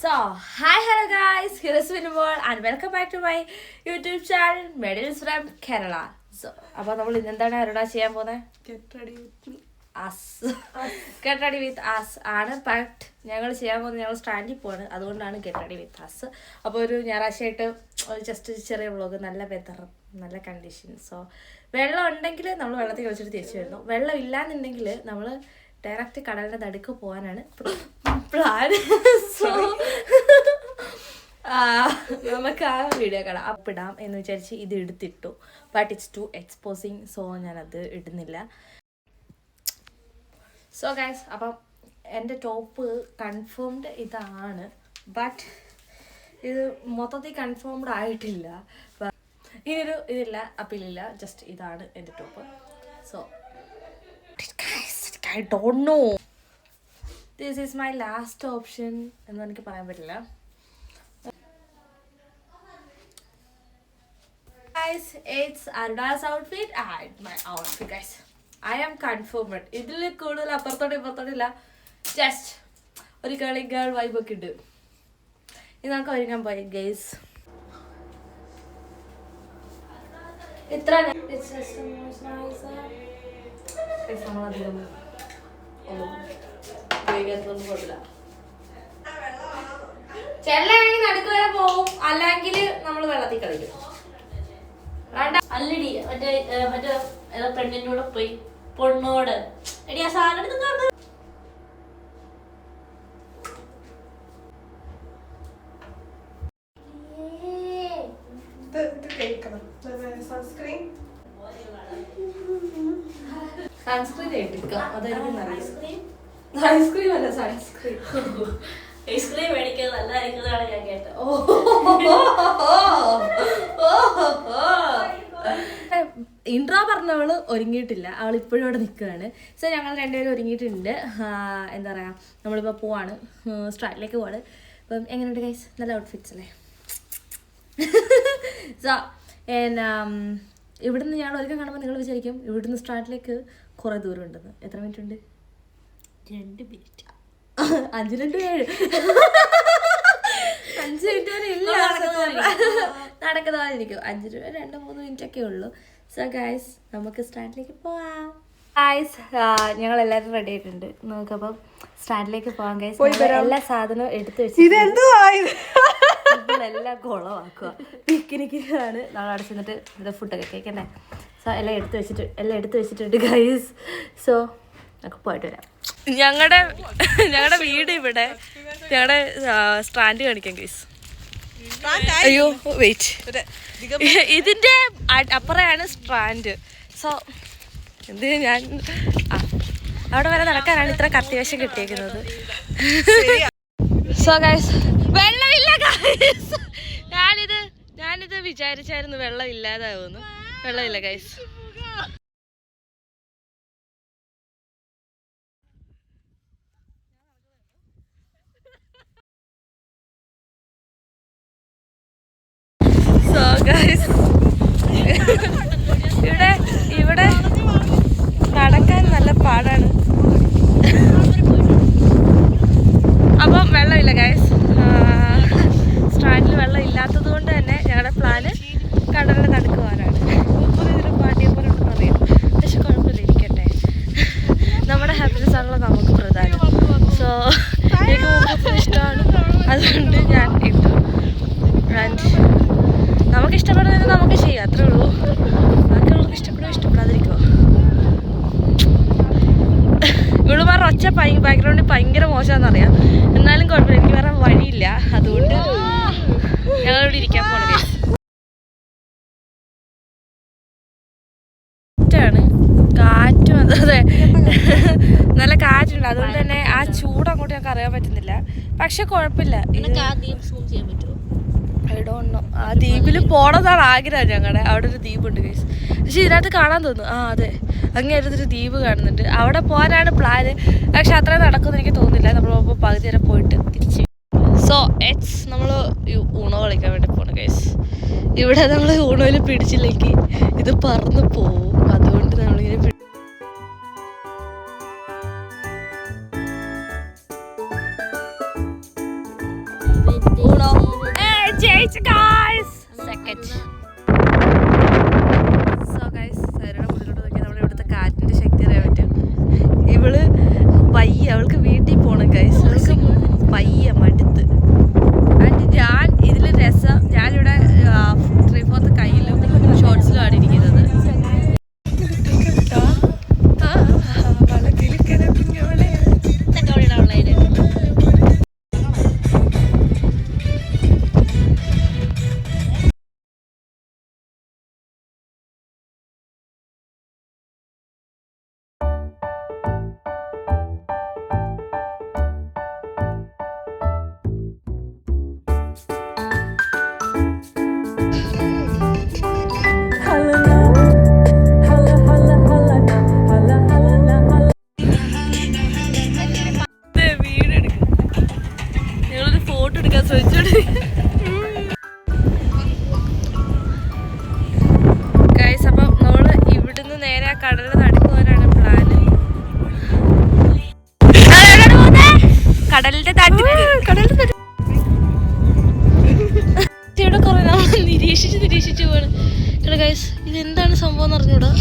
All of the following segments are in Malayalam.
So, hi, hello guys, here is Winmore and welcome back to my YouTube channel, Medals from Kerala. So, അപ്പോൾ നമ്മൾ ഇന്നെന്താണ് അവരോടാ ചെയ്യാൻ പോകുന്നത്? Get ready with us ആണ്. ബട്ട് ഞങ്ങൾ ചെയ്യാൻ പോകുന്നത് ഞങ്ങൾ സ്റ്റാൻഡിൽ പോവാണ്, അതുകൊണ്ടാണ് ഗെറ്റ് റെഡി വിത്ത് അസ്. അപ്പോൾ ഒരു ഞായറാഴ്ചയായിട്ട് ഒരു ജസ്റ്റ് ചെറിയ വ്ളോഗ്, നല്ല വെതർ, നല്ല കണ്ടീഷൻ. സോ വെള്ളം ഉണ്ടെങ്കിൽ നമ്മൾ വെള്ളത്തിൽ കളിച്ചിട്ട് തിരിച്ചു വരുന്നു. വെള്ളം ഇല്ലാന്നുണ്ടെങ്കിൽ നമ്മൾ ഡയറക്റ്റ് കടലിൻ്റെ നടുക്ക് പോകാനാണ് പ്ലാൻ. സോ നമുക്ക് ആ വീഡിയോ കാണാം, അപ്പിടാം എന്ന് വിചാരിച്ച് ഇത് എടുത്തിട്ടു. But it's too exposing, so ഞാനത് ഇടുന്നില്ല. സോ ഗൈസ്, അപ്പം എൻ്റെ ടോപ്പ് കൺഫേംഡ് ഇതാണ്. ബട്ട് ഇത് മൊത്തത്തിൽ കൺഫേംഡ് ആയിട്ടില്ല. ഇനിയൊരു ഇതില്ല, അപ്പീലില്ല, ജസ്റ്റ് ഇതാണ് എൻ്റെ top. So I don't know. This is my last option എന്ന് എനിക്ക് പറയാൻ പറ്റില്ല. Guys, it's Arda's outfit and my outfit, guys. I am confirmed. ഇതിൽ കൂടുതൽ അപ്പുറത്തോട്ടില്ല, ജസ്റ്റ് ഒരു ഗേൾ വൈബ് ഒക്കെ ഉണ്ട്. ഇത് നമുക്ക് ഒരുങ്ങാൻ പോയി ഗൈസ്. ഇത്ര നമ്മളധികം ചെല്ലാണെങ്കിൽ നടുക്ക് വരെ പോവും, അല്ലെങ്കിൽ നമ്മൾ വെള്ളത്തിൽ കളിക്കും. അല്ലടി മറ്റേ പെണ്ണിൻ്റെ കൂടെ പോയി പൊണ്ണോട് എടി ആ സാധനം എടുത്ത് സൺസ്ക്രീൻ എടുക്കാം, അതായിരിക്കും ഐസ്ക്രീം അല്ല, സൺസ്ക്രീൻ. ഐസ്ക്രീം മേടിക്കുന്നത് നല്ലതായിരിക്കുന്നതാണ് ഞാൻ കേട്ടത്. ഇൻട്രോ പറഞ്ഞവള് ഒരുങ്ങിയിട്ടില്ല, അവൾ ഇപ്പോഴും അവിടെ നിൽക്കുകയാണ്. സോ ഞങ്ങൾ രണ്ടുപേരും ഒരുങ്ങിയിട്ടുണ്ട്. എന്താ പറയുക, നമ്മളിപ്പോൾ പോവാണ്, സ്ട്രാറ്റിലേക്ക് പോവാണ്. അപ്പം എങ്ങനെയുണ്ട് ഗൈസ്? നല്ല ഔട്ട്ഫിറ്റ്സ് അല്ലേ? സോ ഇവിടുന്ന് ഞങ്ങൾ ഒരുക്കം കാണുമ്പോൾ നിങ്ങൾ വിചാരിക്കും ഇവിടുന്ന് സ്ട്രാറ്റിലേക്ക് കുറേ ദൂരം ഉണ്ടെന്ന്. എത്ര മിനിറ്റ് ഉണ്ട്? 2 മിനിറ്റ്. 5-2-7 5 മിനിറ്റ് വരെ ഇല്ല, നടക്കുന്നതായിരിക്കും. 5-2-3 മിനിറ്റ് ഒക്കെ ഉള്ളൂ. സോ ഗൈസ്, നമുക്ക് സ്റ്റാൻഡിലേക്ക് പോവാം. ഗൈസ്, ഞങ്ങളെല്ലാവരും റെഡി ആയിട്ടുണ്ട്. നമുക്കപ്പം സ്റ്റാൻഡിലേക്ക് പോവാം ഗൈസ്. എല്ലാ സാധനവും എടുത്ത് വെച്ച് എല്ലാം കുളമാക്കുക. പിക്നിക്കാണ് നമ്മൾ അവിടെ ചെന്നിട്ട് ഇത് ഫുഡൊക്കെ കേൾക്കണ്ടേ. സോ എല്ലാം എടുത്ത് വെച്ചിട്ടുണ്ട് ഗൈസ്. സോ നമുക്ക് പോയിട്ട് വരാം. ഞങ്ങളുടെ വീട് ഇവിടെ, ഞങ്ങളുടെ സ്റ്റാൻഡ് കാണിക്കാം ഗൈസ്. അയ്യോ വെയിറ്റ്, ഇതിന്റെ അപ്പുറമാണ് സ്റ്റാൻഡ്. സോ എന്ത് ഞാൻ അവിടെ വരെ നടക്കാനാണ് ഇത്ര കത്തിവേഷം കിട്ടിയേക്കുന്നത്. സോ ഗൈസ്, വെള്ളമില്ല ഗൈസ്. ഞാനിത് വിചാരിച്ചായിരുന്നു വെള്ളം ഇല്ലാതാവുന്നു. വെള്ളമില്ല ഗൈസ്. സോ ഗൈസ്, ഇവിടെ നടക്കാൻ നല്ല പാടാണ്. അപ്പം വെള്ളമില്ല ഗൈസ്. സ്റ്റാൻഡിൽ വെള്ളം ഇല്ലാത്തത് കൊണ്ട് തന്നെ ഞങ്ങളുടെ പ്ലാന് കടലിൻ്റെ നടുക്ക് പോകാനാണ്. ഇതിന് പാട്ടിയെ പോലെ ഉണ്ടെന്ന് അറിയാം, പക്ഷെ കുഴപ്പമില്ല, ഇരിക്കട്ടെ. നമ്മുടെ ഹാപ്പിനെസ് ആണല്ലോ നമുക്ക് പ്രധാനം. സോ എനിക്ക് മുമ്പ് ഇഷ്ടമാണ്, അതുകൊണ്ട് ഞാൻ ഇട്ടു. ആൻഡ് നമുക്ക് ഇഷ്ടപ്പെടുന്നത് നമുക്ക് ചെയ്യാം, അത്രേ ഉള്ളൂ. ബാക്കിയുള്ളവർക്ക് ഇഷ്ടപ്പെടാതിരിക്കുമോ? ഇവളുമാരുടെ ഒച്ച ബാക്ക്ഗ്രൗണ്ടിൽ ഭയങ്കര മോശമാണെന്നറിയാം, എന്നാലും കുഴപ്പമില്ല, എനിക്ക് വേറെ വഴിയില്ല, അതുകൊണ്ട് ഞങ്ങളിവിടെ ഇരിക്കാൻ പോണത്. കാറ്റും അതെ, നല്ല കാറ്റുണ്ട്, അതുകൊണ്ട് തന്നെ ആ ചൂട് അങ്ങോട്ട് ഞങ്ങൾക്ക് അറിയാൻ പറ്റുന്നില്ല. പക്ഷെ കുഴപ്പമില്ല. ആ ദ്വീപിൽ പോണതാണ് ആഗ്രഹം ഞങ്ങളുടെ. അവിടെ ഒരു ദ്വീപുണ്ട് ഗൈസ്, പക്ഷെ ഇതിനകത്ത് കാണാൻ തോന്നുന്നു. അതെ, അങ്ങേരത്തൊരു ദ്വീപ് കാണുന്നുണ്ട്. അവിടെ പോകാനാണ് പ്ലാന്, പക്ഷെ അത്ര നടക്കുമെന്ന് എനിക്ക് തോന്നുന്നില്ല. നമ്മൾ പകുതി വരെ പോയിട്ട് തിരിച്ച്. സോ നമ്മൾ ഊണോ കളിക്കാൻ വേണ്ടി പോണു ഗൈസ്. ഇവിടെ നമ്മൾ ഊണോയിൽ പിടിച്ചില്ലെങ്കിൽ ഇത് പറന്ന് പോവും, അതുകൊണ്ട് നമ്മളിങ്ങനെ reached, guys. Second. So guys, സൈറയുടെ മുന്നിലോട്ട് നോക്കി നമ്മുടെ ഇവിടുത്തെ കാറ്റിന്റെ ശക്തി അറിയാൻ പറ്റും. ഇവള് പയ്യ, അവൾക്ക് വീട്ടിൽ പോണം ഗൈസ്. അവൾക്ക് പയ്യ മടുത്ത്. ആൻഡ് ഞാൻ ഇതിൽ രസം, ഞാനിവിടെ 3/4 കയ്യിലും ഷോർട്സിലും ആണ് ഇരിക്കുന്നത്. ഗൈസ്, അപ്പം നമ്മള് ഇവിടുന്ന് നേരെ കടലിൽ നടക്കുവാനാണ് പ്ലാന്. കടലിന്റെ ഇവിടെ കുറെ നമ്മൾ നിരീക്ഷിച്ച് പോവാണ്. എടാ ഗൈസ്, ഇതെന്താണ് സംഭവം എന്ന് അറിഞ്ഞൂടാ.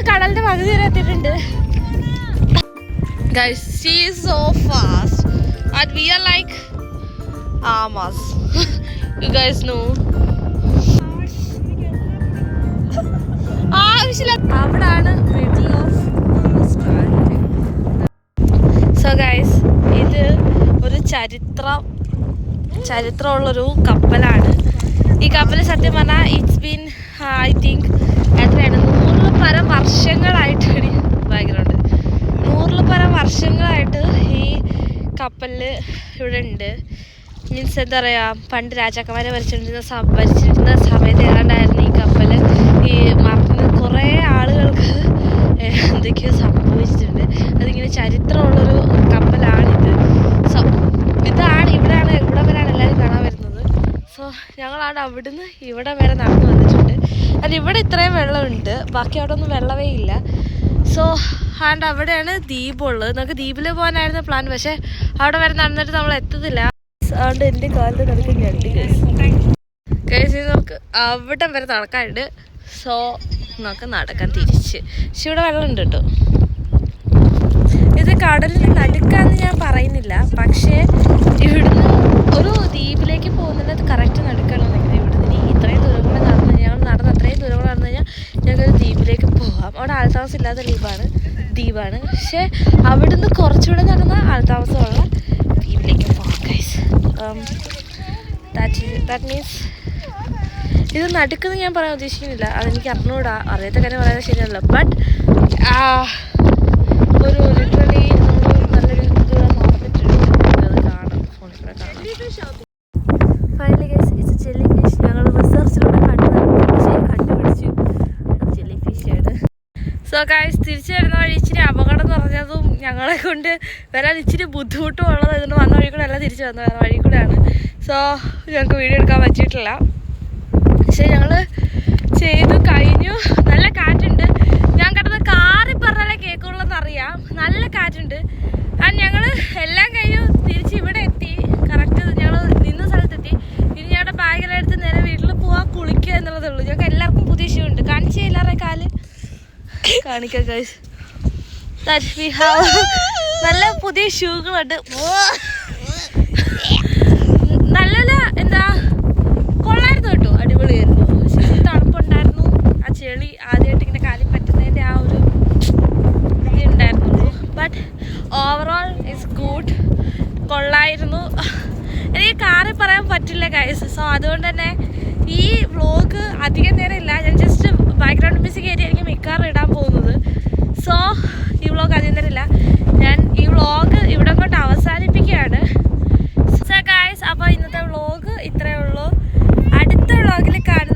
കടലിന്റെ പകുതി വരെ എത്തിയിട്ടുണ്ട്. Guys, she is so fast and we are like amas. You guys know. അവിടാണ് middle of strand. So guys, ഇത് ഒരു ചരിത്രമുള്ളൊരു കപ്പലാണ്. ഈ കപ്പൽ സത്യം പറഞ്ഞാൽ ഇറ്റ്സ് ബീൻ ഐ തിങ്ക് എത്രയാണ് 100 വർഷങ്ങളായിട്ട് ബാക്ക്ഗ്രൗണ്ട് 100 വർഷങ്ങളായിട്ട് ഈ കപ്പലിൽ ഇവിടെ ഉണ്ട്. മീൻസ് എന്താ പറയുക, പണ്ട് രാജാക്കന്മാരെ ഭരിച്ചിരുന്ന സമയത്ത് ഏതാണ്ടായിരുന്നു ഈ കപ്പൽ ഈ മറിഞ്ഞ് കുറേ ആളുകൾക്ക് എന്തൊക്കെയോ സംഭവിച്ചിട്ടുണ്ട്. അതിങ്ങനെ ചരിത്രമുള്ളൊരു കപ്പലാണിത്. സോ ഇതാണ് ഇവിടെ വരെയാണ് എല്ലാവരും കാണാൻ വരുന്നത്. സോ ഞങ്ങളാണ് അവിടുന്ന് ഇവിടെ വരെ നടന്നു വന്നിട്ടുണ്ട്. അത് ഇവിടെ ഇത്രയും വെള്ളമുണ്ട്, ബാക്കി അവിടെ ഒന്നും വെള്ളമേ ഇല്ല. സോ ആണ്ട് അവിടെയാണ് ദ്വീപുള്ളത്. നമുക്ക് ദ്വീപിൽ പോകാനായിരുന്നു പ്ലാൻ, പക്ഷേ അവിടെ വരെ നടന്നിട്ട് നമ്മൾ എത്തത്തില്ല. അതുകൊണ്ട് എൻ്റെ കാലിൽ നടക്കാൻ ഞണ്ടി കേസ് നമുക്ക് അവിടം വരെ നടക്കാനുണ്ട്. സോ നമുക്ക് നടക്കാൻ തിരിച്ച്. പക്ഷെ ഇവിടെ വെള്ളമുണ്ട് കേട്ടോ. ഇത് കടലിന് നടുക്കാന്ന് ഞാൻ പറയുന്നില്ല, പക്ഷേ ഇവിടുന്ന് ഒരു ദ്വീപിലേക്ക് പോകുന്നത് കറക്റ്റ് നടുക്കണമെന്നെങ്കിൽ ഇവിടുന്ന് ഇത്രയും ദൂരങ്ങൾ നടന്ന് അത്രയും ദൂരങ്ങൾ നടന്നു കഴിഞ്ഞാൽ ഞങ്ങൾക്കൊരു ദ്വീപിലേക്ക് പോകാം. അവിടെ ആൾത്താമസം ഇല്ലാത്ത ദ്വീപാണ്. പക്ഷേ അവിടുന്ന് കുറച്ചുകൂടെ നടന്ന ആൾത്താമസമുള്ള ദ്വീപിലേക്ക് പോകാം ഗൈസ്. ദാറ്റ് മീൻസ് ഇത് നടുക്കെന്ന് ഞാൻ പറയാൻ ഉദ്ദേശിക്കുന്നില്ല, അതെനിക്ക് അറിഞ്ഞൂടാ, അറിയാത്ത കാര്യം പറയാൻ ശരിയല്ല. ബട്ട് ഒരു ലിറ്ററലി നല്ലൊരു ദൂരം നടന്നിട്ടുണ്ട്, നമുക്കത് കാണാം, ഫോണിൽ കൂടെ കാണാം. Finally guys, it's jelly fish. ഞങ്ങൾ റിസർച്ചിലൂടെ കണ്ടുപിടിച്ചു ജെല്ലി ഫിഷാണ്. സോ ഗൈസ്, തിരിച്ചു വരുന്ന വഴി ഇച്ചിരി അപകടം നിറഞ്ഞതും ഞങ്ങളെ കൊണ്ട് വരാൻ ഇച്ചിരി ബുദ്ധിമുട്ടും ഉള്ളത് ഇതുകൊണ്ട് വന്ന വഴി കൂടെ അല്ല, തിരിച്ചു വന്ന വഴി കൂടെയാണ്. സോ ഞങ്ങൾക്ക് വീഡിയോ എടുക്കാൻ പറ്റിയിട്ടില്ല. പക്ഷേ ഞങ്ങൾ ചെയ്തു കഴിഞ്ഞു. നല്ല കാറ്റുണ്ട്. ഞാൻ കിടന്ന് കാറി പറഞ്ഞാലേ കേൾക്കുള്ളതെന്നറിയാം. നല്ല കാറ്റുണ്ട്. ആൻഡ് ഞങ്ങൾ എല്ലാം കഴിഞ്ഞു തിരിച്ച് ഇവിടെ എത്തി. കറക്റ്റ് ഞങ്ങൾ നിന്ന സ്ഥലത്തെത്തി. ഇനി ഞങ്ങളുടെ ബാഗെല്ലാം എടുത്ത് നേരെ വീട്ടിൽ പോവാൻ കുളിക്കുക എന്നുള്ളതേ ഉള്ളൂ. ഞങ്ങൾക്ക് എല്ലാവർക്കും പുതിയ ഷൂ ഉണ്ട്. കാണിച്ചേ എല്ലാവരുടെ കാല് കാണിക്കാം ഗൈസ്. വി ഹാവ് നല്ല പുതിയ ഷൂകളുണ്ട്. നല്ല എന്താ കൊള്ളായിരുന്നു കേട്ടോ, അടിപൊളിയായിരുന്നു. ശരിക്കും തണുപ്പുണ്ടായിരുന്നു. ആ ചെളി ആദ്യമായിട്ട് ഇങ്ങനെ കാലിൽ പറ്റുന്നതിൻ്റെ ആ ഒരു ഇത് ഉണ്ടായിരുന്നുള്ളൂ. ബട്ട് ഓവറോൾ ഇറ്റ്സ് ഗുഡ്, കൊള്ളായിരുന്നു. എനിക്ക് കാറിൽ പറയാൻ പറ്റില്ല ഗൈസ്. സോ അതുകൊണ്ട് തന്നെ ഈ വ്ളോഗ് അധികം നേരം ഇല്ല. ഞാൻ ജസ്റ്റ് ബാക്ക്ഗ്രൗണ്ട് മ്യൂസിക് ആയിരിക്കും മിക്കവാറും ഇടാൻ പോകുന്നത്. സോ ഈ വ്ളോഗ് അധികം നേരം ഇല്ല. ഞാൻ ഈ വ്ളോഗ് ഇവിടെ കൊണ്ട് അവസാനിപ്പിക്കുകയാണ്. സോ ഗൈസ്, അപ്പോൾ ഇന്നത്തെ വ്ളോഗ് ഇത്രയേ ഉള്ളൂ. അടുത്ത വ്ളോഗിൽ കാണുന്ന